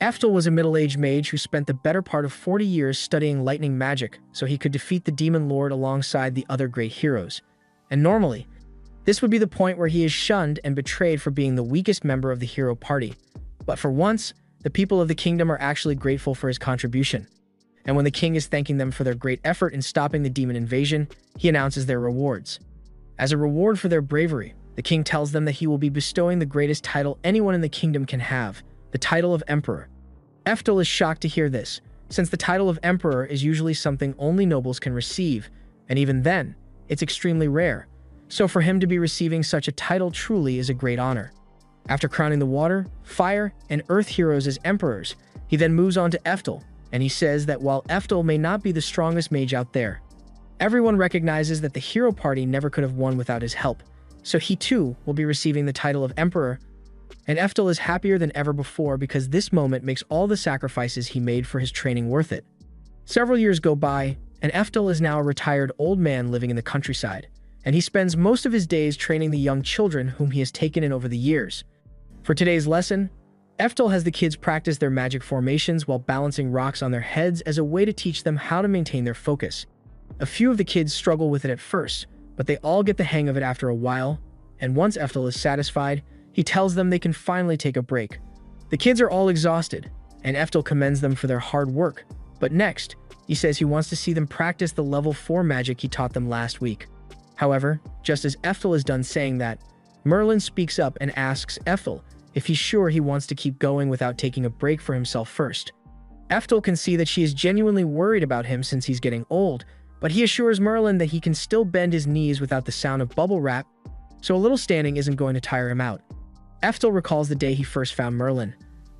Eftel was a middle-aged mage who spent the better part of 40 years studying lightning magic so he could defeat the demon lord alongside the other great heroes. And normally, this would be the point where he is shunned and betrayed for being the weakest member of the hero party. But for once, the people of the kingdom are actually grateful for his contribution. And when the king is thanking them for their great effort in stopping the demon invasion, he announces their rewards. As a reward for their bravery, the king tells them that he will be bestowing the greatest title anyone in the kingdom can have, the title of Emperor. Eftel is shocked to hear this, since the title of Emperor is usually something only nobles can receive, and even then, it's extremely rare. So for him to be receiving such a title truly is a great honor. After crowning the water, fire, and earth heroes as emperors, he then moves on to Eftel, and he says that while Eftel may not be the strongest mage out there, everyone recognizes that the hero party never could have won without his help, so he too will be receiving the title of Emperor. And Eftel is happier than ever before because this moment makes all the sacrifices he made for his training worth it. Several years go by, and Eftel is now a retired old man living in the countryside, and he spends most of his days training the young children whom he has taken in over the years. For today's lesson, Eftel has the kids practice their magic formations while balancing rocks on their heads as a way to teach them how to maintain their focus. A few of the kids struggle with it at first, but they all get the hang of it after a while, and once Eftel is satisfied, he tells them they can finally take a break. The kids are all exhausted, and Eftel commends them for their hard work, but next, he says he wants to see them practice the level 4 magic he taught them last week. However, just as Eftel is done saying that, Merlin speaks up and asks Eftel if he's sure he wants to keep going without taking a break for himself first. Eftel can see that she is genuinely worried about him since he's getting old, but he assures Merlin that he can still bend his knees without the sound of bubble wrap, so a little standing isn't going to tire him out. Eftel recalls the day he first found Merlin.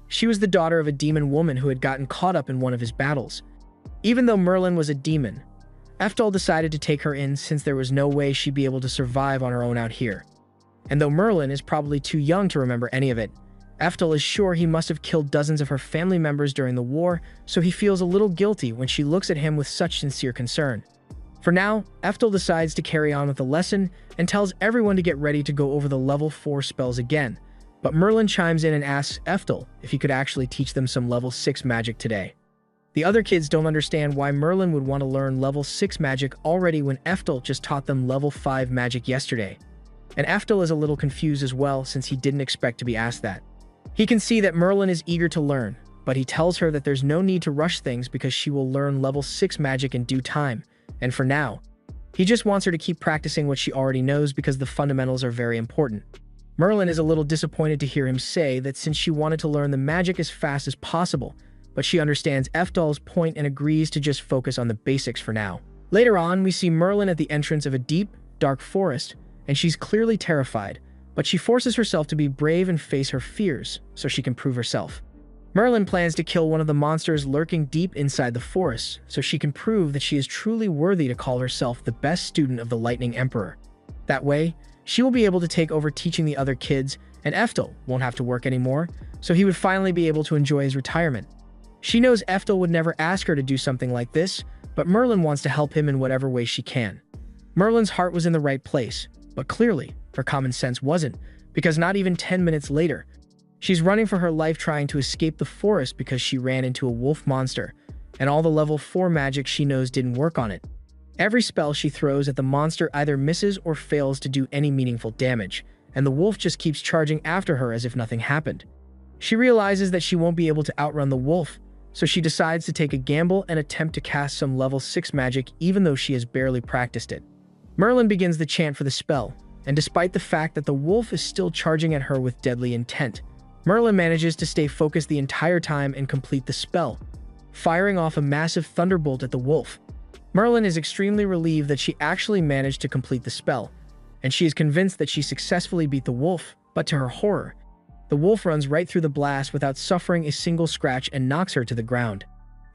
She was the daughter of a demon woman who had gotten caught up in one of his battles. Even though Merlin was a demon, Eftel decided to take her in since there was no way she'd be able to survive on her own out here. And though Merlin is probably too young to remember any of it, Eftel is sure he must have killed dozens of her family members during the war, so he feels a little guilty when she looks at him with such sincere concern. For now, Eftel decides to carry on with the lesson and tells everyone to get ready to go over the level 4 spells again. But Merlin chimes in and asks Eftel if he could actually teach them some level 6 magic today. The other kids don't understand why Merlin would want to learn level 6 magic already when Eftel just taught them level 5 magic yesterday. And Eftel is a little confused as well since he didn't expect to be asked that. He can see that Merlin is eager to learn, but he tells her that there's no need to rush things because she will learn level 6 magic in due time, and for now, he just wants her to keep practicing what she already knows because the fundamentals are very important. Merlin is a little disappointed to hear him say that since she wanted to learn the magic as fast as possible, but she understands Eftel's point and agrees to just focus on the basics for now. Later on, we see Merlin at the entrance of a deep, dark forest, and she's clearly terrified, but she forces herself to be brave and face her fears so she can prove herself. Merlin plans to kill one of the monsters lurking deep inside the forest so she can prove that she is truly worthy to call herself the best student of the Lightning Emperor. That way, she will be able to take over teaching the other kids, and Eftel won't have to work anymore, so he would finally be able to enjoy his retirement. She knows Eftel would never ask her to do something like this, but Merlin wants to help him in whatever way she can. Merlin's heart was in the right place, but clearly, her common sense wasn't, because not even 10 minutes later, she's running for her life trying to escape the forest because she ran into a wolf monster, and all the level 4 magic she knows didn't work on it. Every spell she throws at the monster either misses or fails to do any meaningful damage, and the wolf just keeps charging after her as if nothing happened. She realizes that she won't be able to outrun the wolf, so she decides to take a gamble and attempt to cast some level 6 magic even though she has barely practiced it. Merlin begins the chant for the spell, and despite the fact that the wolf is still charging at her with deadly intent, Merlin manages to stay focused the entire time and complete the spell, firing off a massive thunderbolt at the wolf. Merlin is extremely relieved that she actually managed to complete the spell, and she is convinced that she successfully beat the wolf, but to her horror, the wolf runs right through the blast without suffering a single scratch and knocks her to the ground.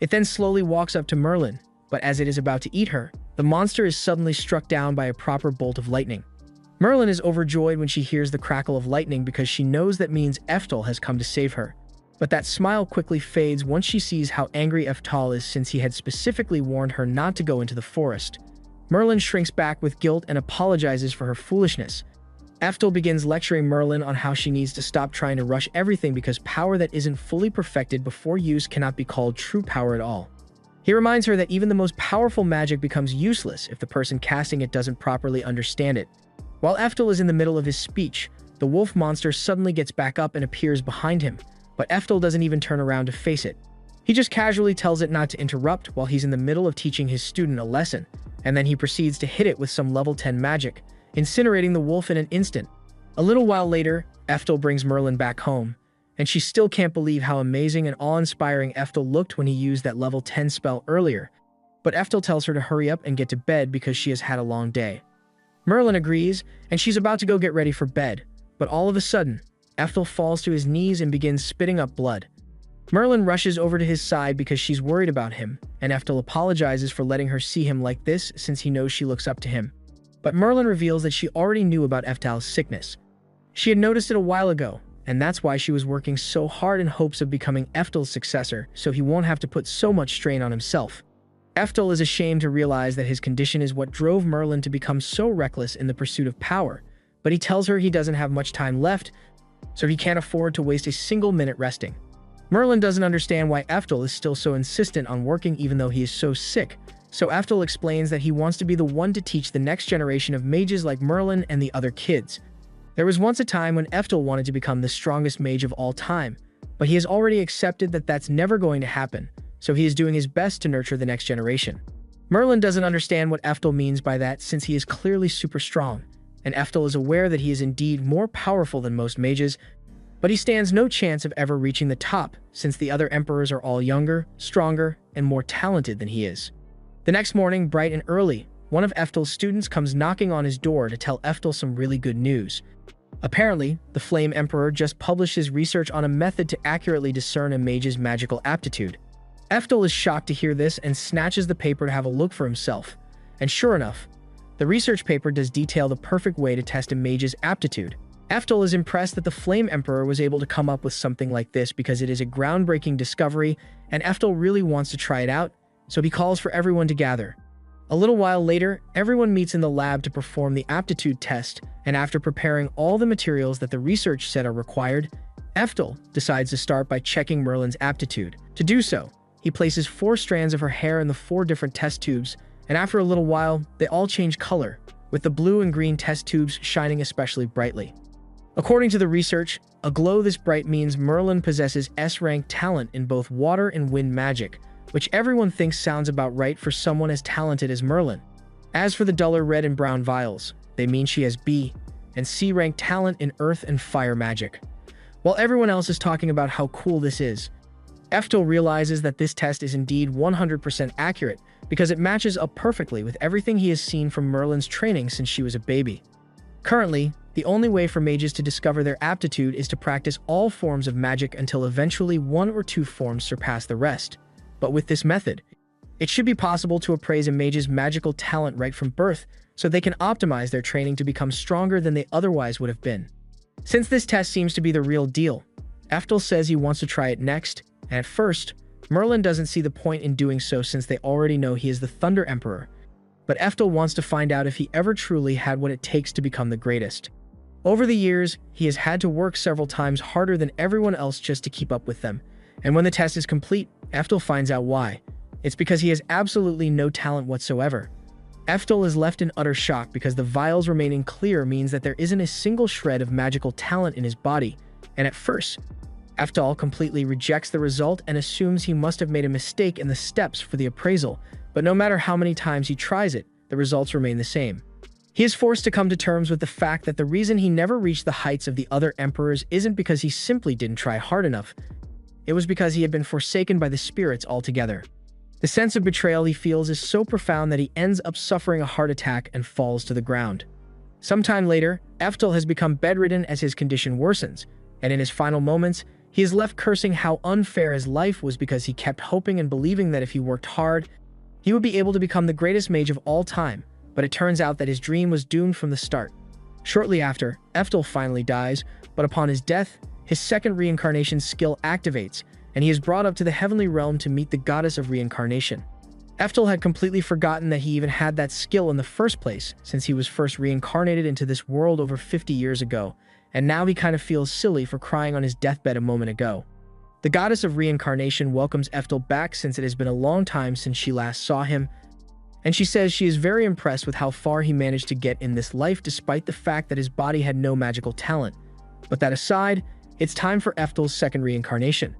It then slowly walks up to Merlin, but as it is about to eat her, the monster is suddenly struck down by a proper bolt of lightning. Merlin is overjoyed when she hears the crackle of lightning because she knows that means Eftel has come to save her. But that smile quickly fades once she sees how angry Eftel is since he had specifically warned her not to go into the forest. Merlin shrinks back with guilt and apologizes for her foolishness. Eftel begins lecturing Merlin on how she needs to stop trying to rush everything because power that isn't fully perfected before use cannot be called true power at all. He reminds her that even the most powerful magic becomes useless if the person casting it doesn't properly understand it. While Eftel is in the middle of his speech, the wolf monster suddenly gets back up and appears behind him, but Eftel doesn't even turn around to face it. He just casually tells it not to interrupt while he's in the middle of teaching his student a lesson, and then he proceeds to hit it with some level 10 magic, incinerating the wolf in an instant. A little while later, Eftel brings Merlin back home, and she still can't believe how amazing and awe-inspiring Eftel looked when he used that level 10 spell earlier. But Eftel tells her to hurry up and get to bed because she has had a long day. Merlin agrees, and she's about to go get ready for bed, but all of a sudden, Eftel falls to his knees and begins spitting up blood. Merlin rushes over to his side because she's worried about him, and Eftel apologizes for letting her see him like this since he knows she looks up to him. But Merlin reveals that she already knew about Eftel's sickness. She had noticed it a while ago, and that's why she was working so hard in hopes of becoming Eftel's successor so he won't have to put so much strain on himself. Eftel is ashamed to realize that his condition is what drove Merlin to become so reckless in the pursuit of power, but he tells her he doesn't have much time left, so he can't afford to waste a single minute resting. Merlin doesn't understand why Eftel is still so insistent on working even though he is so sick, so Eftel explains that he wants to be the one to teach the next generation of mages like Merlin and the other kids. There was once a time when Eftel wanted to become the strongest mage of all time, but he has already accepted that that's never going to happen, so he is doing his best to nurture the next generation. Merlin doesn't understand what Eftel means by that since he is clearly super strong, and Eftel is aware that he is indeed more powerful than most mages, but he stands no chance of ever reaching the top since the other emperors are all younger, stronger, and more talented than he is. The next morning, bright and early, one of Eftel's students comes knocking on his door to tell Eftel some really good news. Apparently, the Flame Emperor just published his research on a method to accurately discern a mage's magical aptitude. Eftel is shocked to hear this and snatches the paper to have a look for himself. And sure enough, the research paper does detail the perfect way to test a mage's aptitude. Eftel is impressed that the Flame Emperor was able to come up with something like this because it is a groundbreaking discovery, and Eftel really wants to try it out, so he calls for everyone to gather. A little while later, everyone meets in the lab to perform the aptitude test, and after preparing all the materials that the research said are required, Eftel decides to start by checking Merlin's aptitude. To do so, he places 4 strands of her hair in the 4 different test tubes, and after a little while, they all change color, with the blue and green test tubes shining especially brightly. According to the research, a glow this bright means Merlin possesses S-rank talent in both water and wind magic, which everyone thinks sounds about right for someone as talented as Merlin. As for the duller red and brown vials, they mean she has B and C-rank talent in earth and fire magic. While everyone else is talking about how cool this is, Eftel realizes that this test is indeed 100% accurate because it matches up perfectly with everything he has seen from Merlin's training since she was a baby. Currently, the only way for mages to discover their aptitude is to practice all forms of magic until eventually 1 or 2 forms surpass the rest. But with this method, it should be possible to appraise a mage's magical talent right from birth so they can optimize their training to become stronger than they otherwise would have been. Since this test seems to be the real deal, Eftel says he wants to try it next, and at first, Merlin doesn't see the point in doing so since they already know he is the Thunder Emperor. But Eftel wants to find out if he ever truly had what it takes to become the greatest. Over the years, he has had to work several times harder than everyone else just to keep up with them, and when the test is complete, Eftel finds out why. It's because he has absolutely no talent whatsoever. Eftel is left in utter shock because the vials remaining clear means that there isn't a single shred of magical talent in his body, and at first, Eftel completely rejects the result and assumes he must have made a mistake in the steps for the appraisal, but no matter how many times he tries it, the results remain the same. He is forced to come to terms with the fact that the reason he never reached the heights of the other emperors isn't because he simply didn't try hard enough. It was because he had been forsaken by the spirits altogether. The sense of betrayal he feels is so profound that he ends up suffering a heart attack and falls to the ground. Sometime later, Eftel has become bedridden as his condition worsens, and in his final moments, he is left cursing how unfair his life was because he kept hoping and believing that if he worked hard, he would be able to become the greatest mage of all time, but it turns out that his dream was doomed from the start. Shortly after, Eftel finally dies, but upon his death, his second reincarnation skill activates, and he is brought up to the heavenly realm to meet the goddess of reincarnation. Eftel had completely forgotten that he even had that skill in the first place, since he was first reincarnated into this world over 50 years ago, and now he kind of feels silly for crying on his deathbed a moment ago. The goddess of reincarnation welcomes Eftel back since it has been a long time since she last saw him, and she says she is very impressed with how far he managed to get in this life despite the fact that his body had no magical talent. But that aside, it's time for Eftel's second reincarnation.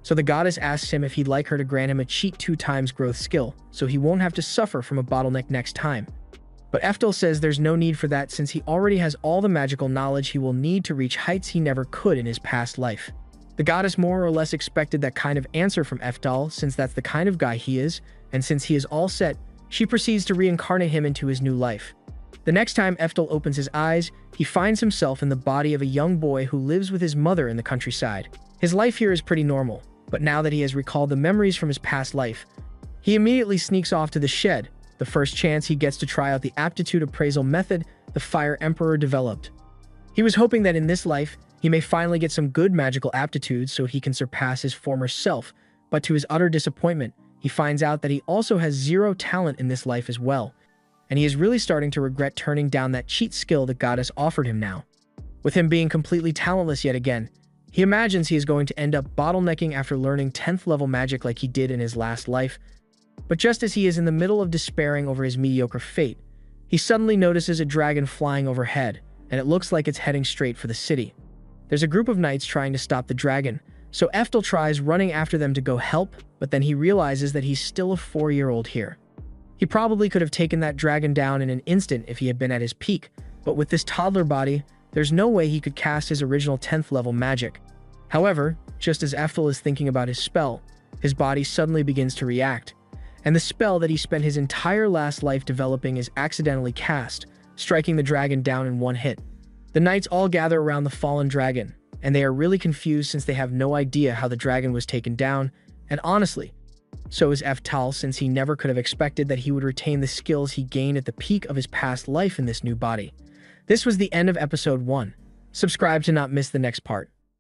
So the goddess asks him if he'd like her to grant him a cheat 2 times growth skill, so he won't have to suffer from a bottleneck next time. But Eftel says there's no need for that since he already has all the magical knowledge he will need to reach heights he never could in his past life. The goddess more or less expected that kind of answer from Eftel since that's the kind of guy he is, and since he is all set, she proceeds to reincarnate him into his new life. The next time Eftel opens his eyes, he finds himself in the body of a young boy who lives with his mother in the countryside. His life here is pretty normal, but now that he has recalled the memories from his past life, he immediately sneaks off to the shed, the first chance he gets to try out the aptitude appraisal method the Fire Emperor developed. He was hoping that in this life, he may finally get some good magical aptitudes so he can surpass his former self, but to his utter disappointment, he finds out that he also has 0 talent in this life as well, and he is really starting to regret turning down that cheat skill the goddess offered him now. With him being completely talentless yet again, he imagines he is going to end up bottlenecking after learning 10th level magic like he did in his last life. But just as he is in the middle of despairing over his mediocre fate, he suddenly notices a dragon flying overhead, and it looks like it's heading straight for the city. There's a group of knights trying to stop the dragon, so Eftel tries running after them to go help, but then he realizes that he's still a 4-year-old here. He probably could have taken that dragon down in an instant if he had been at his peak, but with this toddler body, there's no way he could cast his original 10th level magic. However, just as Eftel is thinking about his spell, his body suddenly begins to react, and the spell that he spent his entire last life developing is accidentally cast, striking the dragon down in one hit. The knights all gather around the fallen dragon, and they are really confused since they have no idea how the dragon was taken down, and honestly, so is Eftel since he never could have expected that he would retain the skills he gained at the peak of his past life in this new body. This was the end of episode 1. Subscribe to not miss the next part.